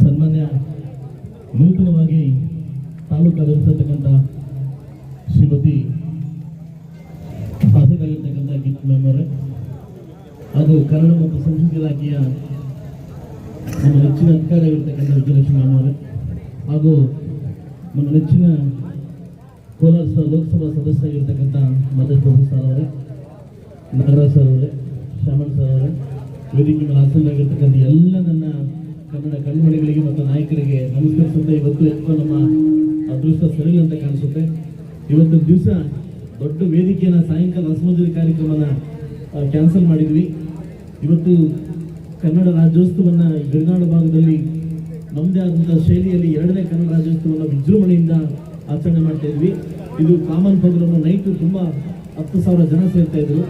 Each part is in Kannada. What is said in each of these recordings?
ಸನ್ಮಾನ್ಯ ನೂತನವಾಗಿ ತಾಲೂಕು ಆಗಮಿಸಿರ್ತಕ್ಕಂಥ ಶ್ರೀಮತಿ ಶಾಸಕರಾಗಿರ್ತಕ್ಕಂಥ ಗೀತಾ ಮ್ಯಾಮ್ ಅವರೇ, ಹಾಗೂ ಕನ್ನಡ ಮತ್ತು ಸಂಸ್ಕೃತಿ ಇಲಾಖೆಯ ನಮ್ಮ ನೆಚ್ಚಿನ ಅಧಿಕಾರಿ ಆಗಿರ್ತಕ್ಕಂಥ ವಿಜಯಲಕ್ಷ್ಮಿ ಮ್ಯಾಮ್ ಅವರೇ, ಹಾಗೂ ನಮ್ಮ ನೆಚ್ಚಿನ ಕೋಲಾರ ಲೋಕಸಭಾ ಸದಸ್ಯರಾಗಿರ್ತಕ್ಕಂಥ ಮಧೇಶ್ ಬಾಬು ಸರ್ ಅವರೇ, ನಾಗರಾಜ್ ಸರ್ ಅವರೇ, ಶ್ಯಾಮಣ್ ಸರ್ ಅವರೇ, ವೇದಿಕೆ ಮೇಲೆ ಆಸೀನರಾಗಿರ್ತಕ್ಕಂಥ ಎಲ್ಲ ನನ್ನ ಕನ್ನಡ ಕಣ್ಮಣಿಗಳಿಗೆ ಮತ್ತು ನಾಯಕರಿಗೆ ನಮಸ್ಕರಿಸುತ್ತೆ. ಇವತ್ತು ఎక్కువ ನಮ್ಮ ಅದೃಷ್ಟ ಸರಿಯಿಲ್ಲ ಅಂತ ಕಾಣಿಸುತ್ತೆ. ಇವತ್ತು ದಿವಸ ದೊಡ್ಡ ವೇದಿಕೆಯನ್ನು ಸಾಯಂಕಾಲ ರಸಮಂಜರಿ ಕಾರ್ಯಕ್ರಮನ ಕ್ಯಾನ್ಸಲ್ ಮಾಡಿದ್ವಿ. ಇವತ್ತು ಕನ್ನಡ ರಾಜ್ಯೋತ್ಸವವನ್ನು ಗಡಿನಾಡು ಭಾಗದಲ್ಲಿ ನಮ್ಮದೇ ಆದಂಥ ಶೈಲಿಯಲ್ಲಿ 2ನೇ ಕನ್ನಡ ರಾಜ್ಯೋತ್ಸವವನ್ನು ವಿಜೃಂಭಣೆಯಿಂದ ಆಚರಣೆ ಮಾಡ್ತಾ ಇದ್ವಿ. ಇದು ಕಾಮನ್ ಪ್ರೋಗ್ರಾಮ್. ನೈಟು ತುಂಬ 10,000 ಜನ ಸೇರ್ತಾ ಇದ್ರು.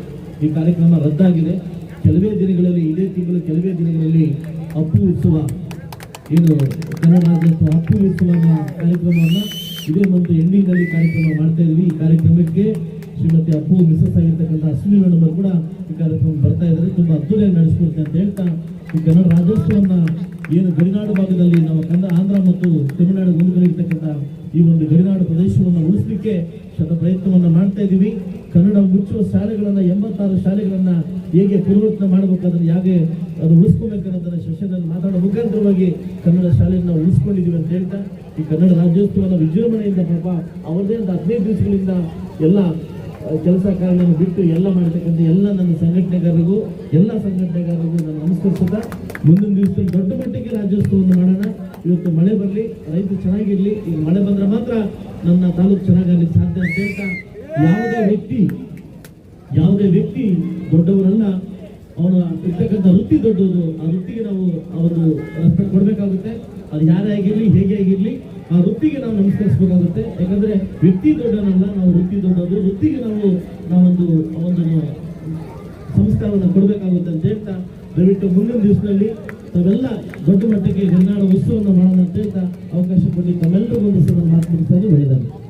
ಈ ಕಾರ್ಯಕ್ರಮ ರದ್ದಾಗಿದೆ. ಕೆಲವೇ ದಿನಗಳಲ್ಲಿ, ಇದೇ ತಿಂಗಳು ಕೆಲವೇ ದಿನಗಳಲ್ಲಿ ಅಪ್ಪು ಉತ್ಸವ, ಏನು ಕನ್ನಡ ರಾಜ್ಯೋತ್ಸವ ಅಪ್ಪು ಉತ್ಸವ ಕಾರ್ಯಕ್ರಮವನ್ನು ಇದೇ ಮಂತ್ ಎಂಡಿಂಗಲ್ಲಿ ಕಾರ್ಯಕ್ರಮ ಮಾಡ್ತಾ ಇದ್ವಿ. ಈ ಕಾರ್ಯಕ್ರಮಕ್ಕೆ ಶ್ರೀಮತಿ ಅಪ್ಪು ಮಿಸಸ್ ಆಗಿರ್ತಕ್ಕಂಥ ಅಶ್ವಿನಿ ಮೇಡಮ್ ಕೂಡ ಈ ಕಾರ್ಯಕ್ರಮ ಬರ್ತಾ ಇದ್ದಾರೆ. ತುಂಬ ಅದ್ದೂರಿಯಾಗಿ ನಡೆಸ್ಕೊಡ್ತೆ ಅಂತ ಹೇಳ್ತಾ, ಈ ಕನ್ನಡ ರಾಜ್ಯೋತ್ಸವವನ್ನು ಏನು ಗಡಿನಾಡು ಭಾಗದಲ್ಲಿ ನಾವು ಆಂಧ್ರ ಮತ್ತು ತಮಿಳುನಾಡು ಹೊಂದಿಕೊಂಡಿರ್ತಕ್ಕಂಥ ಈ ಒಂದು ಗಡಿನಾಡು ಪ್ರದೇಶವನ್ನು ಉಳಿಸಲಿಕ್ಕೆ ಶತ ಪ್ರಯತ್ನವನ್ನು ಮಾಡ್ತಾ ಇದ್ದೀವಿ. ಕನ್ನಡ ಮುಚ್ಚುವ ಶಾಲೆಗಳನ್ನು 86 ಶಾಲೆಗಳನ್ನು ಹೇಗೆ ಪರಿವರ್ತನೆ ಮಾಡಬೇಕಾದ್ರೆ ಹೇಗೆ ಅದು ಉಳಿಸ್ಕೋಬೇಕನ್ನೋದನ್ನು ಸೆಷನಲ್ಲಿ ಮಾತಾಡೋ ಮುಖಾಂತರವಾಗಿ ಕನ್ನಡ ಶಾಲೆಯನ್ನು ಉಳಿಸ್ಕೊಂಡಿದ್ದೀವಿ ಅಂತ ಹೇಳ್ತಾ, ಈ ಕನ್ನಡ ರಾಜ್ಯೋತ್ಸವನ ವಿಜೃಂಭಣೆಯಿಂದ ಪಾಪ ಅವರದೇ 15 ದಿವಸಗಳಿಂದ ಎಲ್ಲ ಕೆಲಸ ಕಾರ್ಯಗಳನ್ನು ಬಿಟ್ಟು ಎಲ್ಲ ಮಾಡತಕ್ಕಂಥ ಎಲ್ಲ ನನ್ನ ಸಂಘಟನೆಗಾರರಿಗೂ ನಾನು ನಮಸ್ಕರಿಸುತ್ತಾ, ಮುಂದಿನ ದಿವಸದಲ್ಲಿ ದೊಡ್ಡ ಮಟ್ಟಿಗೆ ರಾಜ್ಯೋತ್ಸವವನ್ನು ಮಾಡೋಣ. ಇವತ್ತು ಮಳೆ ಬರಲಿ, ರೈತರು ಚೆನ್ನಾಗಿರಲಿ. ಈಗ ಮಳೆ ಬಂದರೆ ಮಾತ್ರ ನನ್ನ ತಾಲೂಕು ಚೆನ್ನಾಗಾಗಲಿಕ್ಕೆ ಸಾಧ್ಯ ಅಂತ ಹೇಳ್ತಾ, ಯಾವುದೇ ವ್ಯಕ್ತಿ ದೊಡ್ಡವರಲ್ಲ, ಅವನ ಇರ್ತಕ್ಕಂಥ ವೃತ್ತಿ ದೊಡ್ಡದು. ಆ ವೃತ್ತಿಗೆ ನಾವು ಅವನು ರೆಸ್ಪೆಕ್ಟ್ ಕೊಡಬೇಕಾಗುತ್ತೆ. ಅದು ಯಾರೇ ಆಗಿರಲಿ, ಹೇಗೆ ಆಗಿರಲಿ, ಆ ವೃತ್ತಿಗೆ ನಾವು ನಮಸ್ಕರಿಸಬೇಕಾಗುತ್ತೆ. ಯಾಕಂದ್ರೆ ವ್ಯಕ್ತಿ ದೊಡ್ಡವನಲ್ಲ, ನಾವು ವೃತ್ತಿ ದೊಡ್ಡದು. ವೃತ್ತಿಗೆ ನಾವೊಂದು ಸಂಸ್ಕಾರವನ್ನು ಕೊಡಬೇಕಾಗುತ್ತೆ ಅಂತ ಹೇಳ್ತಾ, ದಯವಿಟ್ಟು ಮುಂದಿನ ದಿವಸದಲ್ಲಿ ತಾವೆಲ್ಲ ದೊಡ್ಡ ಮಟ್ಟಿಗೆ ಗಡಿನಾಡು ಉತ್ಸವವನ್ನು ಮಾಡೋಣ ಅಂತ ಹೇಳ್ತಾ ಅವಕಾಶ ಕೊಡಿ. ತಮ್ಮೆಲ್ಲರಿಗೂ ಒಂದು ಸಲ ಮಾತು ಮುಗಿಸೋದು ಒಳ್ಳೆಯದಾಗುತ್ತೆ.